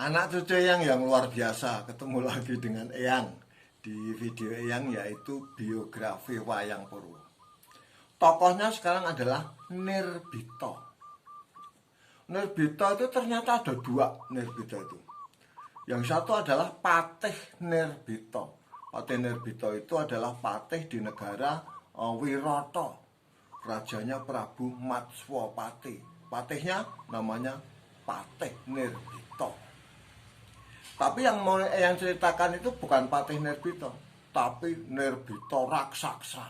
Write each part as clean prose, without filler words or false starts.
Anak cucu yang luar biasa, ketemu lagi dengan Eyang di video Eyang, yaitu biografi Wayang Purwo. Tokohnya sekarang adalah Nirbita. Nirbita itu ternyata ada dua Nirbita itu. Yang satu adalah Patih Nirbita. Patih Nirbita itu adalah patih di negara Wirata. Rajanya Prabu Matswapati. Patihnya namanya Patih Nirbita. Tapi yang ceritakan itu bukan Patih Nirbita, tapi Nirbita raksasa.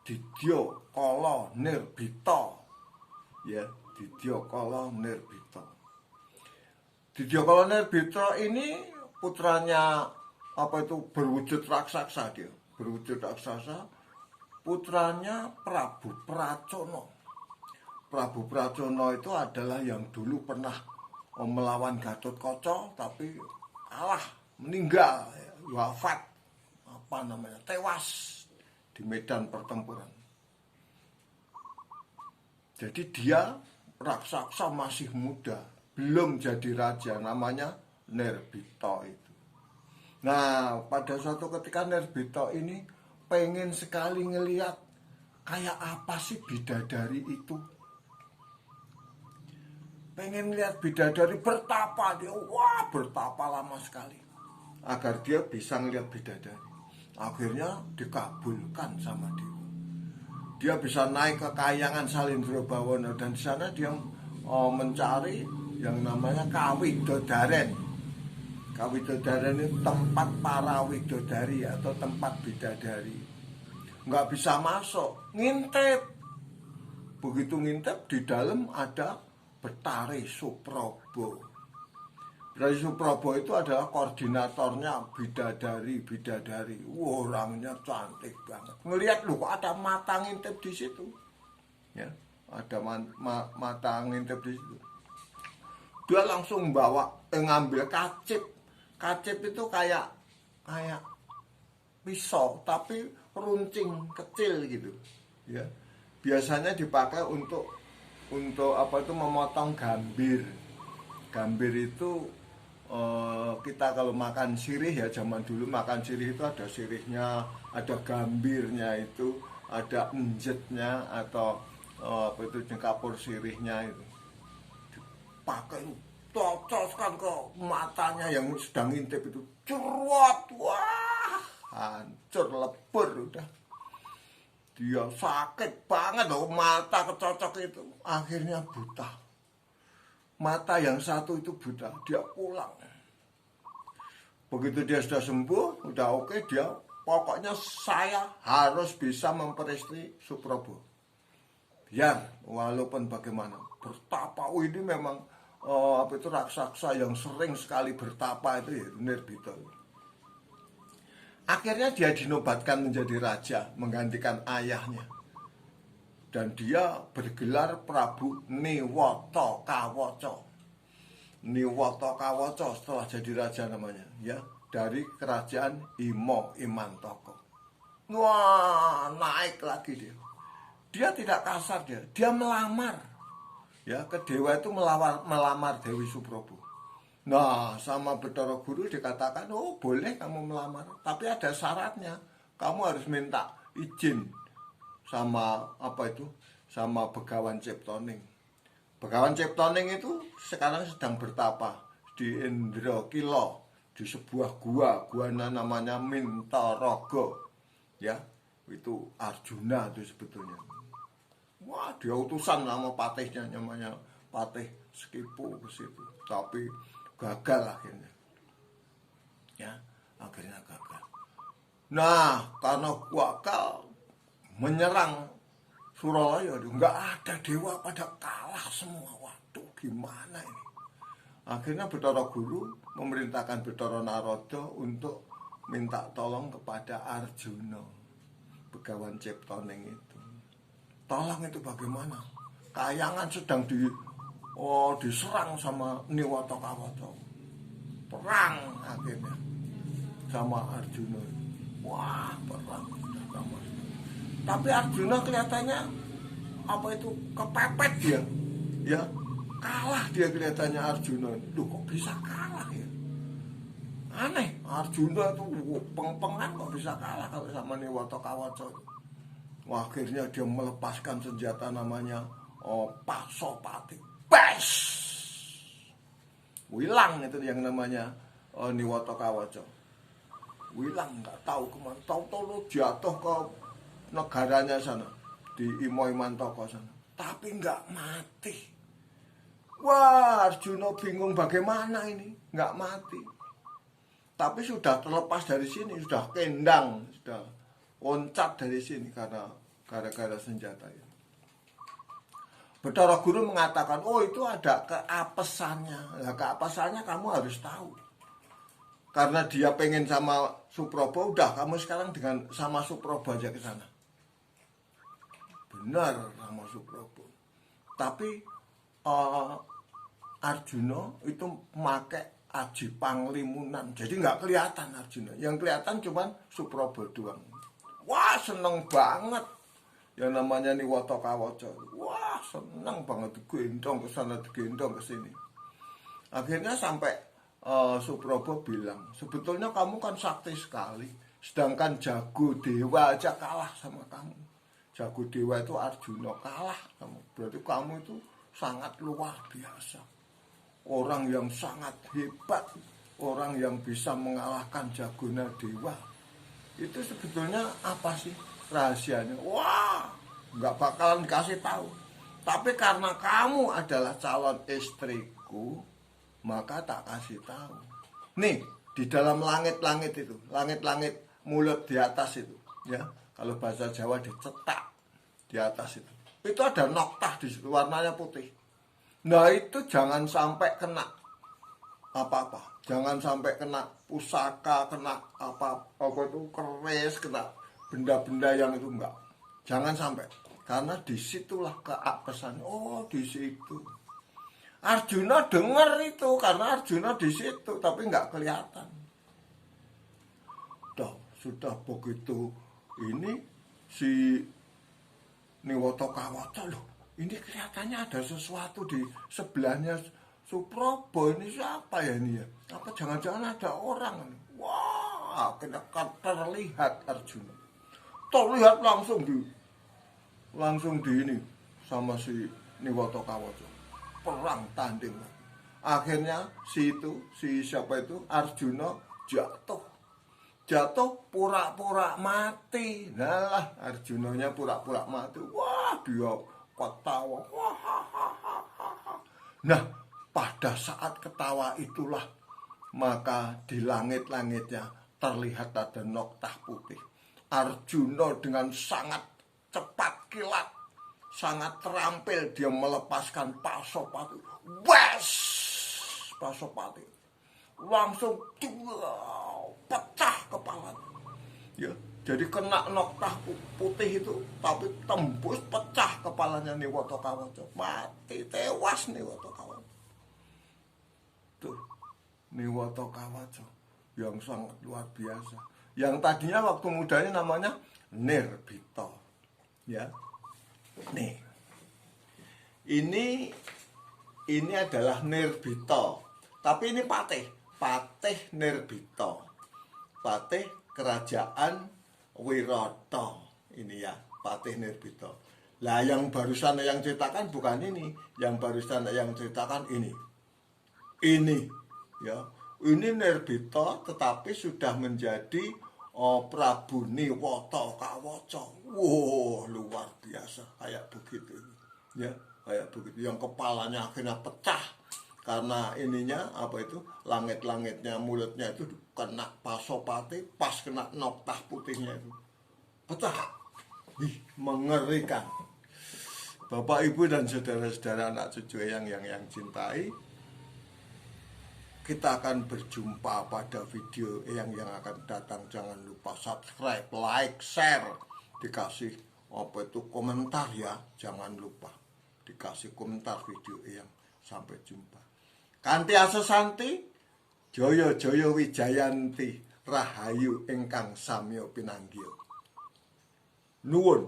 Didya Kala Nirbita. Ya, Didya Kala Nirbita. Didya Kala Nirbita ini putranya berwujud raksasa dia. Berwujud raksasa, putranya Prabu Pracono. Prabu Pracono itu adalah yang dulu pernah melawan Gatotkaca tapi kalah, meninggal, wafat, tewas di medan pertempuran. Jadi dia raksasa masih muda, belum jadi raja, namanya Nirbita itu. Nah, pada suatu ketika Nirbita ini pengen sekali ngelihat kayak apa sih bidadari itu. Pengen lihat bidadari bertapa, dia bertapa lama sekali agar dia bisa ngelihat bidadari. Akhirnya dikabulkan sama dia. Dia bisa naik ke Kahyangan Salendrobawana dan di sana dia mencari yang namanya Kawidodaren. Kawidodaren itu tempat para widodari atau tempat bidadari. Nggak bisa masuk, ngintip. Begitu ngintip, di dalam ada Betari Suprobo. Betari Suprobo itu adalah koordinatornya bidadari. Orangnya cantik banget. Ngelihat loh, kok ada mata ngintip di situ. Ya, ada mata ngintip di situ. Dia langsung ngambil kacip. Kacip itu kayak pisau tapi runcing kecil gitu. Ya. Biasanya dipakai untuk memotong gambir. Gambir itu kita kalau makan sirih ya, zaman dulu makan sirih itu ada sirihnya, ada gambirnya itu, ada enjetnya atau kapur sirihnya itu. Dipakai cocoskan ke matanya yang sedang ngintip itu. Cerwat, hancur lebur udah. Dia sakit banget loh, mata kecocok itu. Akhirnya buta. Mata yang satu itu buta. Dia pulang. Begitu dia sudah sembuh, udah oke, dia pokoknya saya harus bisa memperistri Suprobo. Biar walaupun bagaimana bertapa. Ini memang raksasa yang sering sekali bertapa itu ya, Nirbita. Akhirnya dia dinobatkan menjadi raja, menggantikan ayahnya. Dan dia bergelar Prabu Niwata Kawaca. Niwata Kawaca setelah jadi raja namanya, ya, dari kerajaan Imo Imantaka. Wah, naik lagi dia. Dia tidak kasar dia melamar. Ya, ke dewa itu melamar Dewi Suprobo. Nah, sama Bathara Guru dikatakan, oh boleh kamu melamar, tapi ada syaratnya. Kamu harus minta izin sama sama Begawan Ciptoning. Begawan Ciptoning itu sekarang sedang bertapa di Indrakila, di sebuah gua namanya Mintaraga. Ya, itu Arjuna itu sebetulnya. Wah, dia utusan sama patihnya, namanya Patih Sekipu ke situ. Tapi gagal akhirnya. Ya, akhirnya gagal. Nah, karena gagal menyerang Suralaya, nggak ada dewa, pada kalah semua. Waduh, gimana ini? Akhirnya Bathara Guru memerintahkan Bathara Narada untuk minta tolong kepada Arjuna, Begawan Ciptoning itu. Tolong itu bagaimana? Kahyangan sedang diserang sama Niwata Kawaca. Perang akhirnya sama Arjuna. Wah, perang sama. Tapi Arjuna kelihatannya kepepet dia. Ya. Kalah dia kelihatannya Arjuna. Loh kok bisa kalah ya? Aneh, Arjuna itu peng-pengan kok bisa kalah kalau sama Niwata Kawaca. Wah, akhirnya dia melepaskan senjata namanya Pasopati. Bes! Wilang itu yang namanya Niwata Kawaca. Wilang, nggak tahu kemana. Tahu-tahu jatuh ke negaranya sana, di Imoy Mantoko sana. Tapi nggak mati. Wah, Arjuna bingung bagaimana ini, nggak mati. Tapi sudah terlepas dari sini, sudah kendang, sudah loncat dari sini karena gara-gara senjata itu. Bathara Guru mengatakan, oh itu ada keapesannya. Nah, keapesannya kamu harus tahu. Karena dia pengen sama Suprobo, udah kamu sekarang dengan sama Suprobo aja ke sana. Benar sama Suprobo. Tapi Arjuna itu pakai aji panglimunan, jadi nggak kelihatan Arjuna. Yang kelihatan cuma Suprobo doang. Wah, seneng banget. Yang namanya Niwata Kawaca. Wah, seneng banget, digendong ke sana, digendong ke sini. Akhirnya sampai Suprobo bilang, sebetulnya kamu kan sakti sekali, sedangkan Jago Dewa aja kalah sama kamu. Jago Dewa itu Arjuna kalah kamu. Berarti kamu itu sangat luar biasa. Orang yang sangat hebat, orang yang bisa mengalahkan Jagona Dewa. Itu sebetulnya apa sih rahasianya? Wah, nggak bakalan kasih tahu. Tapi karena kamu adalah calon istriku, maka tak kasih tahu. Nih, di dalam langit-langit itu, langit-langit mulut di atas itu, ya. Kalau bahasa Jawa dicetak di atas itu. Itu ada noktah di situ, warnanya putih. Nah, itu jangan sampai kena apa-apa. Jangan sampai kena pusaka, kena apa itu keris, kena benda-benda yang itu enggak. Jangan sampai. Karena disitulah keapesan. Oh, di situ. Arjuna dengar itu karena Arjuna di situ, tapi nggak kelihatan. Sudah begitu ini si Niwata Kawaca loh. Ini kelihatannya ada sesuatu di sebelahnya Suprobo. Ini siapa ya ini ya? Apa jangan-jangan ada orang? Wah, terlihat Arjuna. Terlihat langsung di ini sama si Niwata Kawaca. Perang tanding. Akhirnya siapa itu Arjuna jatuh pura-pura mati. Nah, Arjunanya pura-pura mati. Wah, dia ketawa. Nah, pada saat ketawa itulah maka di langit-langitnya terlihat ada noktah putih. Arjuna dengan sangat cepat kilat, sangat terampil dia melepaskan Pasopati. Wes! Pasopati langsung pecah kepalanya. Ya, jadi kena noktah putih itu, tapi tembus pecah kepalanya Niwata Kawaca. Mati, tewas Niwata Kawaca. Tuh, Niwata Kawaca yang sangat luar biasa. Yang tadinya waktu mudanya namanya Nirbita. Ya. Nih. Ini adalah Nirbita. Tapi ini Patih Nirbita. Patih Kerajaan Wirata. Ini ya, Patih Nirbita. Lah yang barusan yang ceritakan bukan ini, yang barusan yang ceritakan ini. Ini ya. Ini Nirbita tetapi sudah menjadi Prabu Niwata Kawaca. Wow, luar biasa kayak begitu. Ya, kayak begitu yang kepalanya akhirnya pecah karena ininya apa itu langit-langitnya mulutnya itu kena Pasopati, pas kena noktah putihnya itu pecah. Mengerikan. Bapak Ibu dan saudara-saudara anak cucu yang cintai, kita akan berjumpa pada video yang akan datang. Jangan lupa subscribe, like, share, dikasih apa itu komentar ya, jangan lupa dikasih komentar video yang. Sampai jumpa. Kanthi asesanti Jaya Jaya Wijayanti Rahayu ingkang samya pinanggih. Nuwun.